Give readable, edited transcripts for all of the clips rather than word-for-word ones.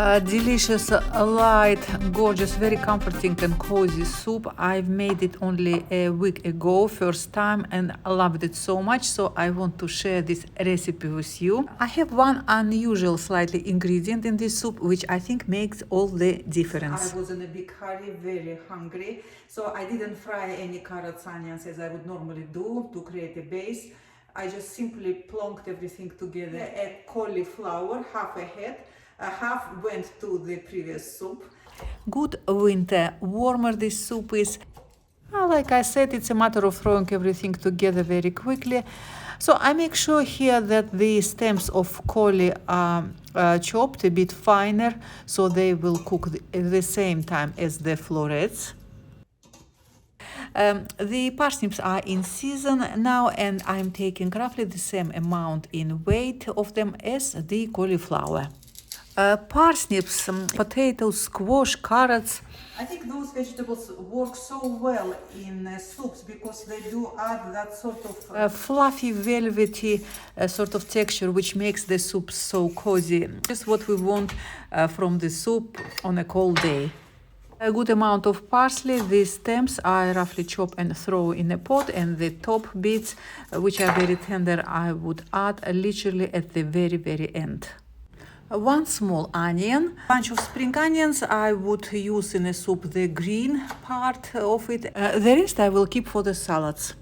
Delicious, light, gorgeous, very comforting and cozy soup. I've made it only a week ago, first time, and I loved it so much, so I want to share this recipe with you. I have one unusual slightly ingredient in this soup which I think makes all the difference. I was in a big hurry, very hungry, so I didn't fry any carrots, onions as I would normally do to create a base. I just simply plonked everything together. A cauliflower, half a head, half went to the previous soup. Good winter warmer this soup is. Like I said, it's a matter of throwing everything together very quickly. So I make sure here that the stems of cauli are chopped a bit finer, so they will cook at the same time as the florets. The parsnips are in season now, and I'm taking roughly the same amount in weight of them as the cauliflower. Parsnips, potatoes, squash, carrots. I think those vegetables work so well in soups because they do add that sort of fluffy, velvety sort of texture which makes the soup so cozy. Just what we want from the soup on a cold day. A good amount of parsley. The stems I roughly chop and throw in a pot, and the top bits, which are very tender, I would add literally at the very end. One small onion, bunch of spring onions. I would use in a soup the green part of it. The rest I will keep for the salads.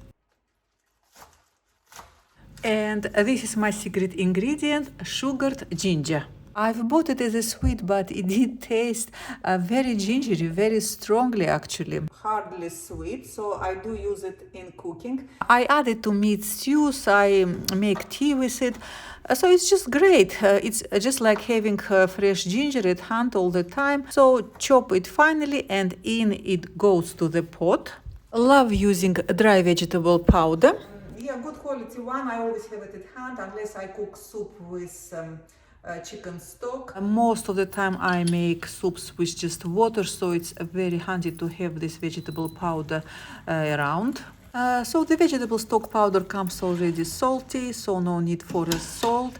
And this is my secret ingredient, sugared ginger. I've bought it as a sweet, but it did taste very gingery, very strongly actually. Hardly sweet, so I do use it in cooking. I add it to meat stews, I make tea with it. So it's just great. It's just like having fresh ginger at hand all the time. So chop it finely and in it goes to the pot. Love using dry vegetable powder. Yeah, good quality one. I always have it at hand unless I cook soup with chicken stock. Most of the time I make soups with just water, so it's very handy to have this vegetable powder around. So the vegetable stock powder comes already salty, so no need for salt.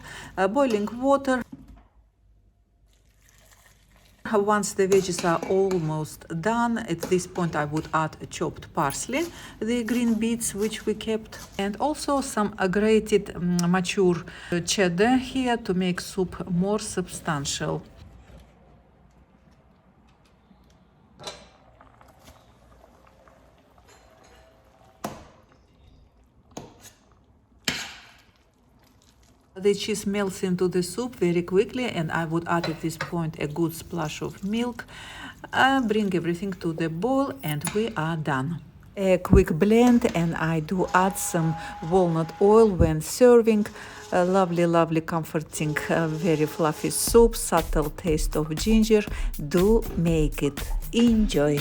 Boiling water. Once the veggies are almost done, at this point I would add chopped parsley, the green beets which we kept, and also some grated mature cheddar here to make soup more substantial. The cheese melts into the soup very quickly, and I would add at this point a good splash of milk. Bring everything to the boil, and we are done. A quick blend, and I do add some walnut oil when serving. A lovely, comforting, very fluffy soup, subtle taste of ginger. Do make it. Enjoy.